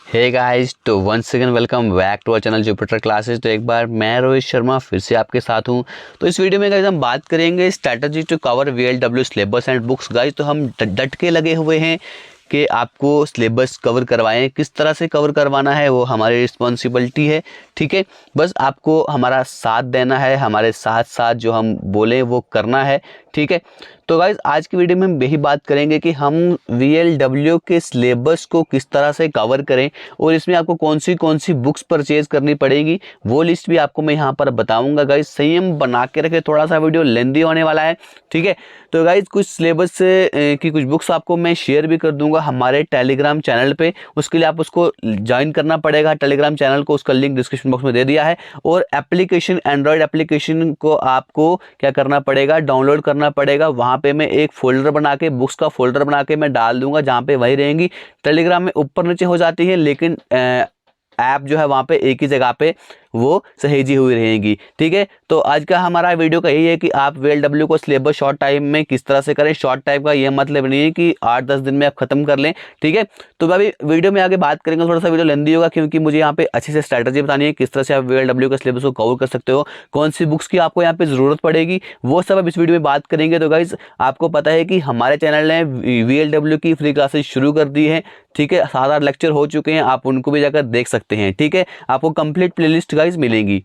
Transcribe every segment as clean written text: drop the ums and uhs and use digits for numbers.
हे guys, तो once again welcome back to our channel Jupiter classes. तो एक बार मैं रोहित शर्मा फिर से आपके साथ हूं। तो इस वीडियो में गाइस हम बात करेंगे strategy to cover VLW syllabus and books. Guys तो हम डट के लगे हुए हैं कि आपको सिलेबस कवर करवाएं। किस तरह से कवर करवाना है वो हमारी रिस्पॉन्सिबिलिटी है, ठीक है। बस आपको हमारा साथ देना है, हमारे साथ साथ जो हम बोलें वो करना है, ठीक है। तो गाइज आज की वीडियो में हम यही बात करेंगे कि हम वीएलडब्ल्यू के सिलेबस को किस तरह से कवर करें और इसमें आपको कौन सी बुक्स परचेज करनी पड़ेगी वो लिस्ट भी आपको मैं यहाँ पर बताऊंगा। गाइज संयम बना के रखे, थोड़ा सा वीडियो लेंदी होने वाला है, ठीक है। तो गाइज कुछ सिलेबस की कुछ बुक्स आपको मैं शेयर भी कर दूंगा हमारे टेलीग्राम चैनल पे। उसके लिए आप उसको ज्वाइन करना पड़ेगा टेलीग्राम चैनल को, उसका लिंक डिस्क्रिप्शन बॉक्स में दे दिया है। और एप्लीकेशन, एंड्रॉयड एप्लीकेशन को आपको क्या करना पड़ेगा, डाउनलोड करना पड़ेगा। वहाँ पे मैं एक फोल्डर बना के, बुक्स का फोल्डर बना के मैं डाल दूंगा, जहाँ पे वही रहेंगी। टेलीग्राम में ऊपर नीचे हो जाती है, लेकिन ऐप जो है वहाँ पे एक ही जगह पे वो सहेजी हुई रहेगी, ठीक है। तो आज का हमारा वीडियो का यही है कि आप वीएलडब्ल्यू को सिलेबस शॉर्ट टाइम में किस तरह से करें। शॉर्ट टाइम का ये मतलब नहीं है कि 8-10 दिन में आप खत्म कर लें, ठीक है। तो अभी वीडियो में आगे बात करेंगे, थोड़ा सा वीडियो लेंदी होगा क्योंकि मुझे यहाँ पे अच्छे से स्ट्रैटेजी बतानी है किस तरह से आप वीएलडब्ल्यू के सिलेबस को कवर कर सकते हो, कौन सी बुक्स की आपको यहाँ पे जरूरत पड़ेगी, वो सब अब इस वीडियो में बात करेंगे। तो गाइज आपको पता है कि हमारे चैनल ने वीएलडब्ल्यू की फ्री क्लासेस शुरू कर दी है, ठीक है। 7-8 लेक्चर हो चुके हैं, आप उनको भी जाकर देख सकते हैं, ठीक है। आपको कंप्लीट प्लेलिस्ट गाइज मिलेंगी।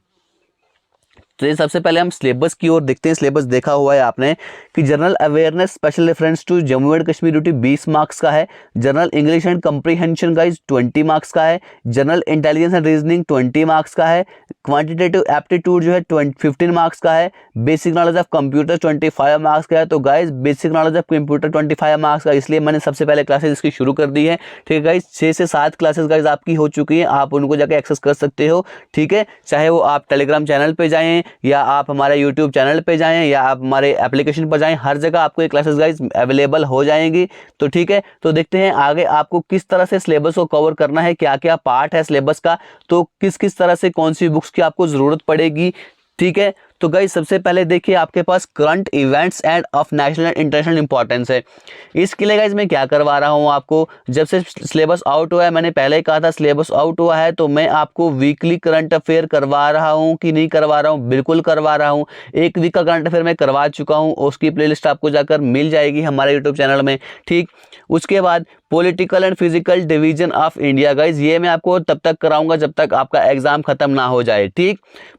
तो ये सबसे पहले हम सिलेबस की ओर देखते हैं। सिलेबस देखा हुआ है आपने कि general awareness special reference to Jammu and Kashmir duty 20 marks का है। General English and comprehension guys 20 marks का है। General intelligence and reasoning 20 marks का है। क्वांटिटेटिव एप्टीट्यूड जो है 15 मार्क्स का है। Basic knowledge of computer 25 marks का है। तो guys basic knowledge of computer 25 marks का, इसलिए मैंने सबसे पहले क्लासेस इसकी शुरू कर दी है, ठीक है गाइज। 6 से 7 क्लासेस गाइज आपकी हो चुकी हैं, आप उनको जाके एक्सेस कर सकते हो, ठीक है। चाहे वो आप टेलीग्राम चैनल पे जाएं या आप हमारे यूट्यूब चैनल पे जाएं या आप हमारे एप्लीकेशन पर जाएं, हर जगह आपको ये क्लासेस गाइज अवेलेबल हो जाएंगी। तो ठीक है, तो देखते हैं आगे आपको किस तरह से सिलेबस को कवर करना है, क्या क्या पार्ट है सिलेबस का, तो किस किस तरह से कौन सी बुक्स की आपको जरूरत पड़ेगी, ठीक है। तो गाइस सबसे पहले देखिए आपके पास current events and of national and international importance है। इसके लिए गाइस मैं क्या करवा रहा हूं आपको, जब से सिलेबस आउट हुआ है, मैंने पहले ही कहा था सिलेबस आउट हुआ है, तो मैं आपको वीकली करंट अफेयर करवा रहा हूं कि नहीं करवा रहा हूं, बिल्कुल करवा रहा हूं। एक वीक का करंट अफेयर मैं करवा चुका हूं, उसकी प्लेलिस्ट आपको जाकर मिल जाएगी हमारे यूट्यूब चैनल में, ठीक। उसके बाद political and physical division of India, guys ये मैं आपको तब तक कराऊंगा जब तक आपका एग्जाम खत्म ना हो जाए, ठीक।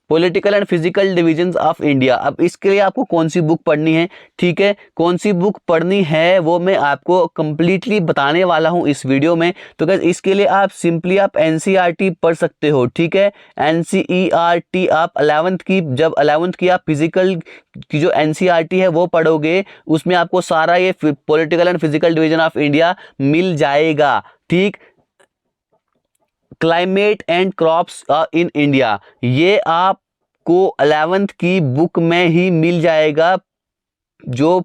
Political and physical division of India, अब इसके लिए आपको कौन सी बुक पढ़नी है, ठीक है। कौन सी बुक पढ़नी है वो मैं आपको कंप्लीटली बताने वाला हूं इस वीडियो में। तो गाइस इसके लिए आप सिंपली आप एनसीईआरटी पढ़ सकते हो, ठीक है। एनसीईआरटी आप 11th की, जब 11th की आप फिजिकल की जो एनसीईआरटी है वो पढ़ोगे, उसमें आपको सारा ये political and physical division of India मिल जाएगा, ठीक। Climate and crops in India, ये आपको 11th की बुक में ही मिल जाएगा। जो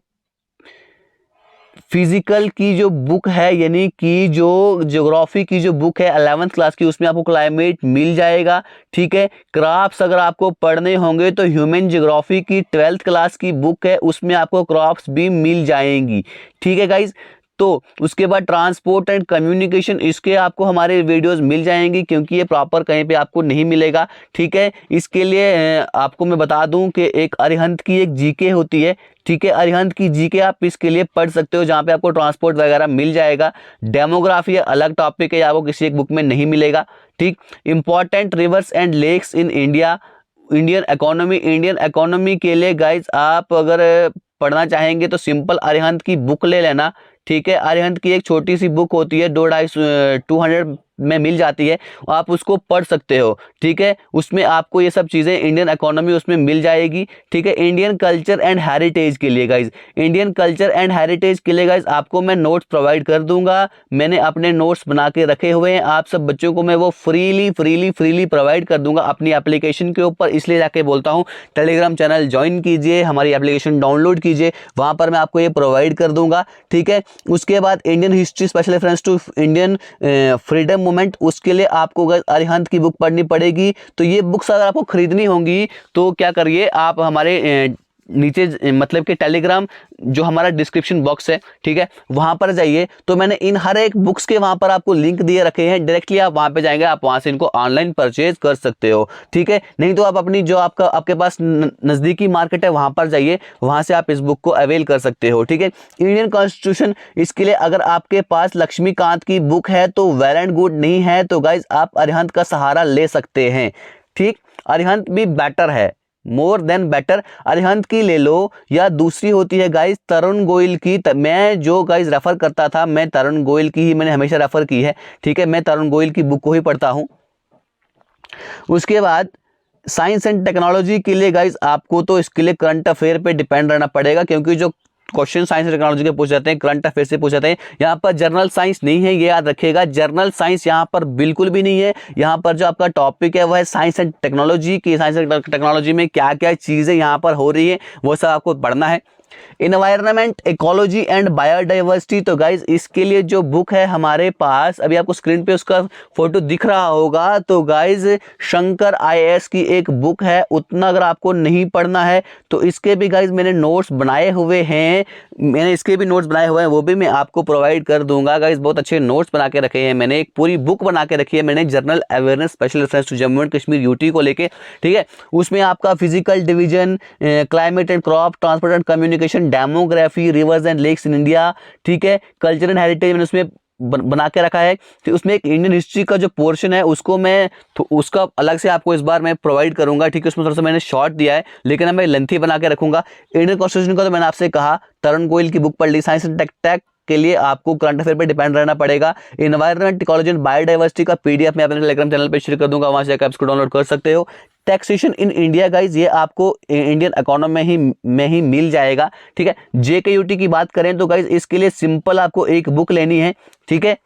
फिजिकल की जो बुक है, यानी कि जो ज्योग्राफी की जो बुक है 11th क्लास की, उसमें आपको क्लाइमेट मिल जाएगा, ठीक है। क्रॉप्स अगर आपको पढ़ने होंगे तो ह्यूमन ज्योग्राफी की 12th क्लास की बुक है, उसमें आपको क्रॉप्स भी मिल जाएंगी, ठीक है गाइज। तो उसके बाद ट्रांसपोर्ट एंड कम्युनिकेशन, इसके आपको हमारे वीडियोस मिल जाएंगी क्योंकि ये प्रॉपर कहीं पे आपको नहीं मिलेगा, ठीक है। इसके लिए आपको मैं बता दूं कि एक अरिहंत की एक जीके होती है, ठीक है। अरिहंत की जीके आप इसके लिए पढ़ सकते हो, जहाँ पे आपको ट्रांसपोर्ट वगैरह मिल जाएगा। डेमोग्राफी अलग टॉपिक है, आपको किसी एक बुक में नहीं मिलेगा, ठीक। Important rivers and lakes in India, Indian economy, Indian economy के लिए गाइज आप अगर पढ़ना चाहेंगे तो सिंपल अरिहंत की बुक ले लेना, ठीक है। अरिहंत की एक छोटी सी बुक होती है, 200 में मिल जाती है, आप उसको पढ़ सकते हो, ठीक है। उसमें आपको ये सब चीज़ें इंडियन इकोनॉमी उसमें मिल जाएगी, ठीक है। इंडियन कल्चर एंड हेरिटेज के लिए guys, Indian culture and heritage के लिए गाइज आपको मैं नोट्स प्रोवाइड कर दूंगा। मैंने अपने नोट्स बना के रखे हुए हैं, आप सब बच्चों को मैं वो फ्रीली प्रोवाइड कर दूंगा अपनी एप्लीकेशन के ऊपर। इसलिए जाके बोलता हूँ टेलीग्राम चैनल ज्वाइन कीजिए, हमारी एप्लीकेशन डाउनलोड कीजिए, वहाँ पर मैं आपको ये प्रोवाइड कर दूंगा, ठीक है। उसके बाद Indian history special reference to Indian freedom movement, उसके लिए आपको अरिहंत की बुक पढ़नी पड़ेगी। तो ये बुक्स अगर आपको खरीदनी होंगी तो क्या करिए, आप हमारे नीचे मतलब कि टेलीग्राम जो हमारा डिस्क्रिप्शन बॉक्स है, ठीक है, वहां पर जाइए। तो मैंने इन हर एक बुक्स के वहां पर आपको लिंक दिए रखे हैं, डायरेक्टली आप वहां पे जाएंगे, आप वहां से इनको ऑनलाइन परचेज कर सकते हो, ठीक है। नहीं तो आप अपनी जो आपके पास नजदीकी मार्केट है वहां पर जाइए, वहां से आप इस बुक को अवेल कर सकते हो, ठीक है। इंडियन कॉन्स्टिट्यूशन, इसके लिए अगर आपके पास लक्ष्मीकांत की बुक है तो वेल एंड गुड, नहीं है तो गाइज आप अरिहंत का सहारा ले सकते हैं, ठीक। अरिहंत भी बेटर है, मोर देन बेटर, अरिहंत की ले लो, या दूसरी होती है गाइज तरुण गोयल की। मैं जो गाइज रेफर करता था, मैं तरुण गोयल की ही मैंने हमेशा रेफर की है, ठीक है, मैं तरुण गोयल की बुक को ही पढ़ता हूं। उसके बाद साइंस एंड टेक्नोलॉजी के लिए गाइज आपको तो इसके लिए करंट अफेयर पे डिपेंड रहना पड़ेगा, क्योंकि जो क्वेश्चन साइंस एंड टेक्नोलॉजी के पूछ जाते हैं, करंट अफेयर से पूछ जाते हैं। यहाँ पर जनरल साइंस नहीं है, ये याद रखिएगा, जनरल साइंस यहाँ पर बिल्कुल भी नहीं है। यहाँ पर जो आपका टॉपिक है वो है साइंस एंड टेक्नोलॉजी की, साइंस एंड टेक्नोलॉजी में क्या क्या चीज़ें यहाँ पर हो रही है वो सब आपको पढ़ना है। इन्वायरमेंट, इकोलॉजी एंड बायोडाइवर्सिटी, तो गाइज इसके लिए जो बुक है हमारे पास, अभी आपको स्क्रीन पे उसका फोटो दिख रहा होगा, तो गाइज शंकर IAS की एक बुक है। उतना अगर आपको नहीं पढ़ना है तो इसके भी गाइज मैंने नोट्स बनाए हुए हैं, वो भी मैं आपको प्रोवाइड कर दूंगा गाइज। बहुत अच्छे नोट्स बना के रखे हैं मैंने, एक पूरी बुक बना के रखी है मैंने, general awareness special reference to Jammu and Kashmir UT को लेके, ठीक है। उसमें आपका physical division, climate and crop, transport and communication, demography, rivers and lakes in India, ठीक है, कल्चर एंड हेरिटेज मैंने उसमें बना के रखा है। फिर उसमें एक इंडियन हिस्ट्री का जो पोर्शन है उसको मैं उसका अलग से आपको इस बार मैं प्रोवाइड करूंगा, ठीक है। उसमें थोड़ा सा मैंने शॉर्ट दिया है, लेकिन अब मैं लेंथी बना के रखूंगा। इंडियन कॉन्स्टिट्यूशन का तो मैंने आपसे कहा, तरुण गोयल की बुक पढ़ ली। साइंस एंड टेक के लिए आपको करंट अफेयर पे डिपेंड रहना पड़ेगा। इन्वायरमेंट, इकोलॉजी एंड बायोडाइवर्सिटी का PDF मैं अपने टेलीग्राम चैनल पे शेयर कर दूंगा, वहां से जाकर आप इसको डाउनलोड कर सकते हो। टैक्सेशन इन इंडिया गाइज, ये आपको इंडियन इकोनॉमी में ही मिल जाएगा, ठीक है। JKUT की बात करें तो गाइज इसके लिए सिंपल आपको एक बुक लेनी है, ठीक है।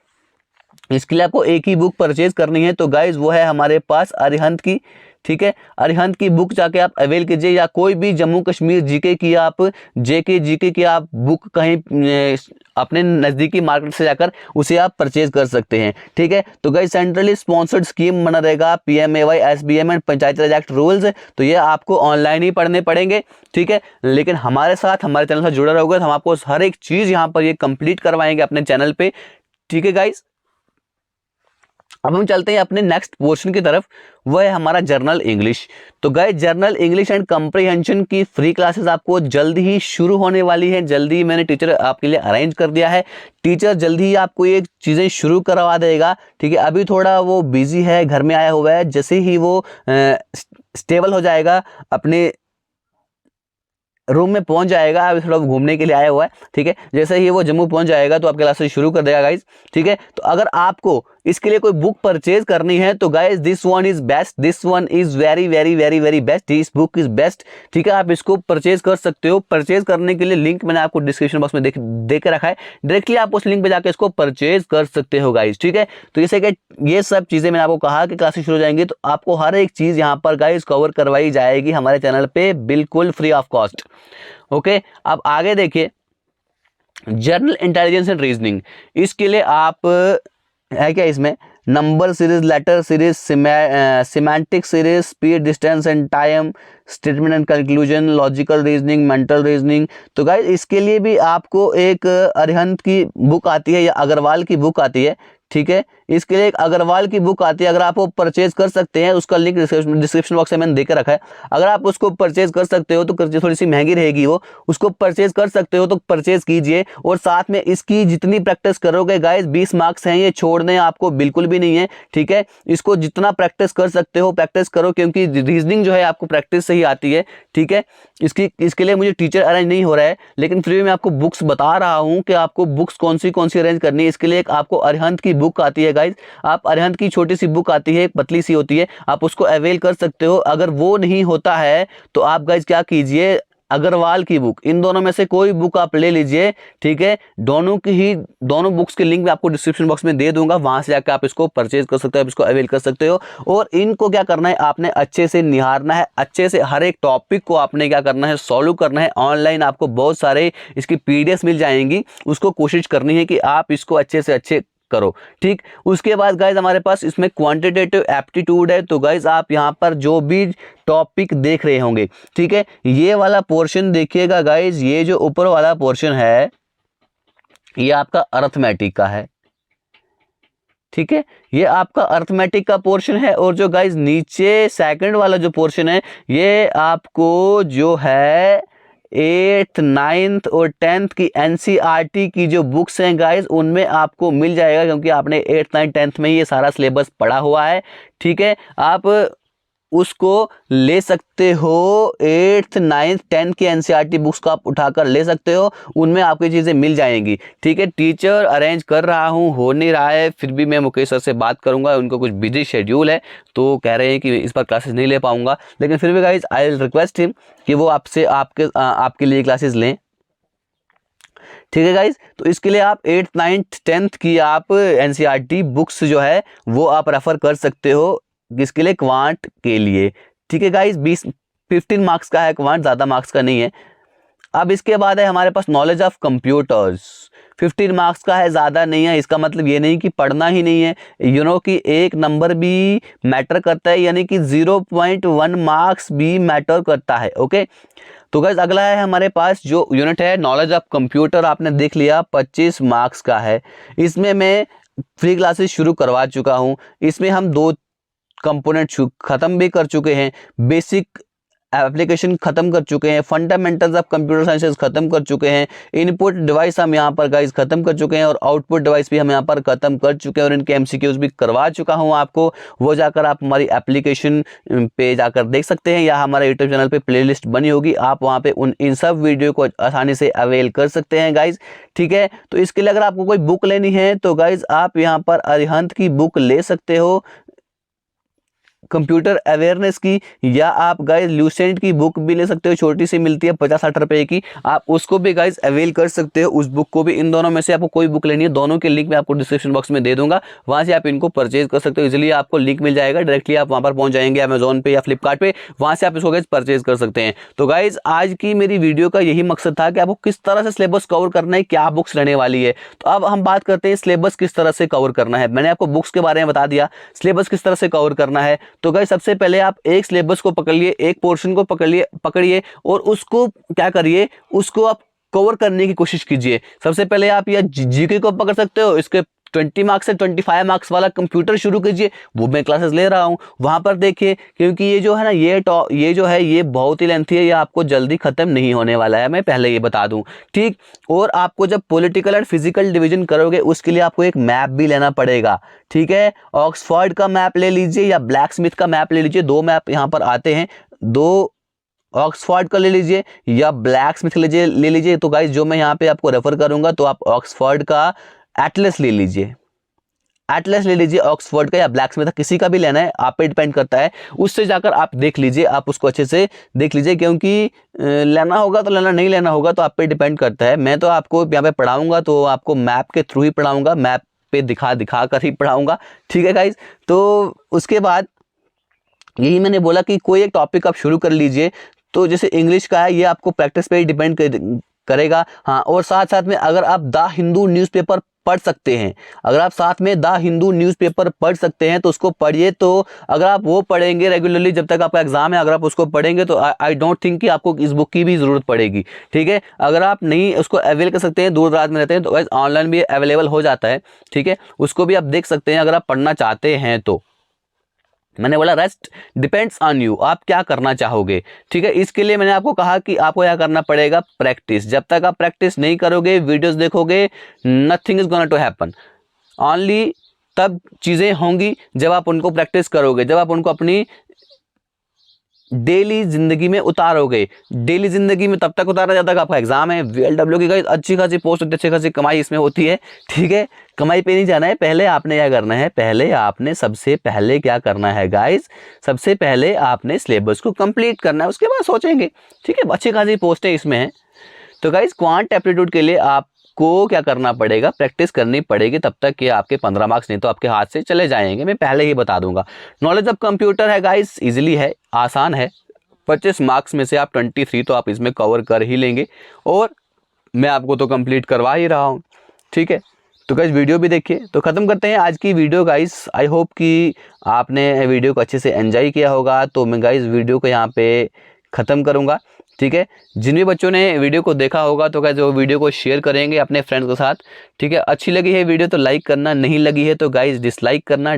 इसके लिए आपको एक ही बुक परचेज करनी है, तो गाइज वो है हमारे पास अरिहंत की, ठीक है। अरिहंत की बुक जाके आप अवेल कीजिए, या कोई भी जम्मू कश्मीर GK की आप JK की आप बुक कहीं अपने नज़दीकी मार्केट से जाकर उसे आप परचेज कर सकते हैं, ठीक है। तो गाइस सेंट्रली स्पॉन्सर्ड स्कीम बना रहेगा, PMAY, SBM and Panchayati Raj act rules, तो ये आपको ऑनलाइन ही पढ़ने पड़ेंगे, ठीक है। लेकिन हमारे साथ, हमारे चैनल से जुड़ा रहोगे तो हम आपको हर एक चीज़ यहाँ पर ये कंप्लीट करवाएंगे अपने चैनल पे, ठीक है गाइस। अब हम चलते हैं अपने नेक्स्ट पोर्शन की तरफ, वह है हमारा जर्नल इंग्लिश। तो guys journal English and comprehension की फ्री क्लासेस आपको जल्द ही शुरू होने वाली है। जल्दी ही मैंने टीचर आपके लिए अरेंज कर दिया है, टीचर जल्दी ही आपको ये चीज़ें शुरू करवा देगा, ठीक है। अभी थोड़ा वो बिजी है, घर में आया हुआ है, जैसे ही वो स्टेबल हो जाएगा, अपने रूम में पहुंच जाएगा, अभी थोड़ा घूमने के लिए आया हुआ है, ठीक है। जैसे ही वो जम्मू पहुंच जाएगा तो आपके क्लासेस शुरू कर देगा गाइज, ठीक है। तो अगर आपको इसके लिए कोई बुक परचेज करनी है तो guys this one is best, this one is very very very very best, this book is best, ठीक है। आप इसको परचेज कर सकते हो। परचेज करने के लिए लिंक मैंने आपको डिस्क्रिप्शन बॉक्स में दे के रखा है, डायरेक्टली आप उस लिंक पे जाकर इसको परचेज कर सकते हो गाइज, ठीक है। तो जैसे कि ये सब चीज़ें मैंने आपको कहा कि क्लासेस शुरू हो जाएंगी, तो आपको हर एक चीज़ यहाँ पर गाइज कवर करवाई जाएगी हमारे चैनल पे, बिल्कुल फ्री ऑफ कॉस्ट, ओके। अब आगे देखिए, जर्नल इंटेलिजेंस एंड रीजनिंग, इसके लिए आप है क्या, इसमें number series, letter series, semantic series, speed, distance and time, statement and conclusion, logical reasoning, mental reasoning. तो गाइस इसके लिए भी आपको एक अरिहंत की बुक आती है या अग्रवाल की बुक आती है, ठीक है। इसके लिए एक अग्रवाल की बुक आती है, अगर आप वो परचेज कर सकते हैं, उसका लिंक डिस्क्रिप्शन बॉक्स में मैंने देकर रखा है। अगर आप उसको परचेज कर सकते हो तो थोड़ी सी महंगी रहेगी वो, उसको परचेज कर सकते हो तो परचेज कीजिए। और साथ में इसकी जितनी प्रैक्टिस करोगे गाइस, 20 मार्क्स हैं, ये छोड़ने आपको बिल्कुल भी नहीं है, ठीक है। इसको जितना प्रैक्टिस कर सकते हो प्रैक्टिस करो, क्योंकि रीजनिंग जो है आपको प्रैक्टिस से ही आती है, ठीक है। इसके लिए मुझे टीचर अरेंज नहीं हो रहा है, लेकिन फिर भी मैं आपको बुक्स बता रहा हूँ कि आपको बुक्स कौन सी अरेंज करनी है। इसके लिए एक आपको अरिहंत की बुक आती है गाइज, आप अरिहंत की छोटी सी बुक आती है, पतली सी होती है, आप उसको अवेल कर सकते हो। अगर वो नहीं होता है तो आप गाइज क्या कीजिए, अग्रवाल की बुक, इन दोनों में से कोई बुक आप ले लीजिए, ठीक है। दोनों बुक्स के लिंक मैं आपको डिस्क्रिप्शन बॉक्स में दे दूंगा, वहां से जाकर आप इसको परचेज कर सकते हो, आप इसको अवेल कर सकते हो। और इनको क्या करना है, आपने अच्छे से निहारना है, अच्छे से हर एक टॉपिक को आपने क्या करना है, सॉल्व करना है। ऑनलाइन आपको बहुत सारे इसकी PDF मिल जाएंगी, उसको कोशिश करनी है कि आप इसको अच्छे से अच्छे करो। ठीक, उसके बाद गाइज हमारे पास इसमें क्वांटिटेटिव एप्टीट्यूड है। तो गाइज आप यहाँ पर जो भी टॉपिक देख रहे होंगे, ठीक है, ये वाला पोर्शन देखिएगा गाइज, ये जो ऊपर वाला पोर्शन है ये आपका अर्थमेटिक का है। ठीक है, ये आपका अर्थमेटिक का पोर्शन है। और जो गाइज नीचे सेकंड वाला जो पोर्शन है ये आपको जो है 8th 9th और 10th की NCERT की जो बुक्स हैं गाइज उनमें आपको मिल जाएगा, क्योंकि आपने 8th 9th 10th में ये सारा सिलेबस पढ़ा हुआ है। ठीक है, आप उसको ले सकते हो, 8th 9th 10th की NCERT बुक्स को आप उठाकर ले सकते हो, उनमें आपको चीज़ें मिल जाएंगी। ठीक है, टीचर अरेंज कर रहा हूँ, हो नहीं रहा है, फिर भी मैं मुकेश सर से बात करूँगा, उनको कुछ बिजी शेड्यूल है तो कह रहे हैं कि इस पर क्लासेस नहीं ले पाऊँगा, लेकिन फिर भी guys I will request him कि वो आपसे आपके लिए क्लासेस लें। ठीक है गाइज, तो इसके लिए आप 8th 9th 10th की आप NCERT बुक्स जो है वो आप रेफर कर सकते हो, किसके लिए, क्वांट के लिए। ठीक है गाइज, 15 मार्क्स का है क्वांट, ज़्यादा मार्क्स का नहीं है। अब इसके बाद है हमारे पास नॉलेज ऑफ कंप्यूटर्स, 15 मार्क्स का है, ज़्यादा नहीं है। इसका मतलब ये नहीं कि पढ़ना ही नहीं है, कि एक नंबर भी मैटर करता है, यानी कि 0.1 मार्क्स भी मैटर करता है। ओके, तो गाइस अगला है हमारे पास जो यूनिट है नॉलेज ऑफ कंप्यूटर, आपने देख लिया 25 मार्क्स का है। इसमें मैं फ्री क्लासेस शुरू करवा चुका हूँ, इसमें हम 2 कंपोनेंट ख़त्म भी कर चुके हैं, बेसिक एप्लीकेशन खत्म कर चुके हैं, फंडामेंटल्स ऑफ कंप्यूटर साइंसेस खत्म कर चुके हैं, इनपुट डिवाइस हम यहाँ पर गाइस खत्म कर चुके हैं और आउटपुट डिवाइस भी हम यहाँ पर खत्म कर चुके हैं और इनके एमसीक्यूज भी करवा चुका हूँ आपको। वो जाकर आप हमारी एप्लीकेशन पे जाकर देख सकते हैं या हमारे यूट्यूब चैनल पे प्लेलिस्ट बनी होगी, आप वहाँ पे इन सब वीडियो को आसानी से अवेल कर सकते हैं गाइज। ठीक है, तो इसके लिए अगर आपको कोई बुक लेनी है तो गाइज आप यहाँ पर अरिहंत की बुक ले सकते हो, कंप्यूटर अवेयरनेस की, या आप गाइज ल्यूसेंट की बुक भी ले सकते हो, छोटी सी मिलती है 50-60 रुपए की, आप उसको भी गाइज अवेल कर सकते हो, उस बुक को भी। इन दोनों में से आपको कोई बुक लेनी है, दोनों के लिंक मैं आपको डिस्क्रिप्शन बॉक्स में दे दूंगा, वहां से आप इनको परचेज कर सकते हो। इजीली आपको लिंक मिल जाएगा, डायरेक्टली आप वहां पर पहुंच जाएंगे अमेजोन पे या फ्लिपकार्ट पे, वहां से आप इसको गाइज परचेज कर सकते हैं। तो गाइज आज की मेरी वीडियो का यही मकसद था कि आपको किस तरह से सिलेबस कवर करना है, क्या बुक्स रहने वाली है। तो अब हम बात करते हैं सिलेबस किस तरह से कवर करना है। मैंने आपको बुक्स के बारे में बता दिया, सिलेबस किस तरह से कवर करना है। तो गाइज सबसे पहले आप एक सिलेबस को पकड़ लिए, एक पोर्शन को पकड़िए और उसको क्या करिए, उसको आप कवर करने की कोशिश कीजिए। सबसे पहले आप या जीके को पकड़ सकते हो, इसके 20 मार्क्स से 25 मार्क्स वाला कंप्यूटर शुरू कीजिए, वो मैं क्लासेस ले रहा हूँ, वहां पर देखिए, क्योंकि ये जो है ना ये जो है ये बहुत ही लेंथी है, ये आपको जल्दी खत्म नहीं होने वाला है, मैं पहले ये बता दूं। ठीक, और आपको जब पॉलिटिकल एंड फिजिकल डिवीजन करोगे उसके लिए आपको एक मैप भी लेना पड़ेगा। ठीक है, ऑक्सफोर्ड का मैप ले लीजिए या ब्लैक स्मिथ का मैप ले लीजिए, 2 मैप यहाँ पर आते हैं, 2 ऑक्सफोर्ड का ले लीजिए या ब्लैक स्मिथ ले लीजिए। तो गाइज जो मैं यहाँ पे आपको रेफर करूंगा, तो आप ऑक्सफोर्ड का एटलस ले लीजिए, एटलस ले लीजिए ऑक्सफोर्ड का या ब्लैक स्मिथ, किसी का भी लेना है, आप पे डिपेंड करता है। उससे जाकर आप देख लीजिए, आप उसको अच्छे से देख लीजिए, क्योंकि लेना होगा तो लेना, नहीं लेना होगा तो आप पे डिपेंड करता है। मैं तो आपको यहाँ पे पढ़ाऊंगा तो आपको मैप के थ्रू ही पढ़ाऊंगा, मैप पे दिखा कर ही पढ़ाऊंगा। ठीक है गाइज, तो उसके बाद यही मैंने बोला कि कोई एक टॉपिक आप शुरू कर लीजिए। तो जैसे इंग्लिश का है, ये आपको प्रैक्टिस पे ही डिपेंड करेगा। हाँ, और साथ साथ में अगर आप द हिंदू न्यूज़पेपर पढ़ सकते हैं, अगर आप साथ में द हिंदू न्यूज़पेपर पढ़ सकते हैं तो उसको पढ़िए। तो अगर आप वो पढ़ेंगे रेगुलरली जब तक आपका एग्जाम है, अगर आप उसको पढ़ेंगे तो आई डोंट थिंक कि आपको इस बुक की भी ज़रूरत पड़ेगी। ठीक है, अगर आप नहीं उसको अवेल कर सकते हैं, दूर दराज में रहते हैं, तो ऑनलाइन भी अवेलेबल हो जाता है। ठीक है, उसको भी आप देख सकते हैं अगर आप पढ़ना चाहते हैं तो। मैंने बोला रेस्ट डिपेंड्स ऑन यू, आप क्या करना चाहोगे। ठीक है, इसके लिए मैंने आपको कहा कि आपको क्या करना पड़ेगा, प्रैक्टिस। जब तक आप प्रैक्टिस नहीं करोगे, वीडियोस देखोगे, nothing is gonna to happen. Only तब चीज़ें होंगी जब आप उनको प्रैक्टिस करोगे, जब आप उनको अपनी डेली जिंदगी में उतारोगे। डेली जिंदगी में तब तक उतारा जाता है आपका एग्जाम है। VLW की अच्छी खासी पोस्ट होती है, अच्छी खासी कमाई इसमें होती है। ठीक है, कमाई पे नहीं जाना है, पहले आपने क्या करना है, पहले आपने सबसे पहले क्या करना है गाइस, सबसे पहले आपने सिलेबस को कंप्लीट करना है, उसके बाद सोचेंगे। ठीक है, अच्छी खासी पोस्टें इसमें हैं। तो गाइस क्वांट एप्टीट्यूड के लिए आपको क्या करना पड़ेगा, प्रैक्टिस करनी पड़ेगी, तब तक कि आपके 15 मार्क्स नहीं तो आपके हाथ से चले जाएंगे, मैं पहले ही बता दूंगा। नॉलेज ऑफ कंप्यूटर है गाइस, इजीली है, आसान है। 25 मार्क्स में से आप 23 तो आप इसमें कवर कर ही लेंगे, और मैं आपको तो कंप्लीट करवा ही रहा हूँ। ठीक है, तो गाइस वीडियो भी देखिए। तो ख़त्म करते हैं आज की वीडियो गाइस। आई होप कि आपने वीडियो को अच्छे से एंजॉय किया होगा। तो मैं गाइस वीडियो को यहाँ पे ख़त्म करूँगा, ठीक है। जिन भी बच्चों ने वीडियो को देखा होगा तो गाइस वो वीडियो को शेयर करेंगे अपने फ्रेंड्स के साथ, ठीक है। अच्छी लगी है वीडियो तो लाइक करना, नहीं लगी है तो गाइस डिसलाइक करना।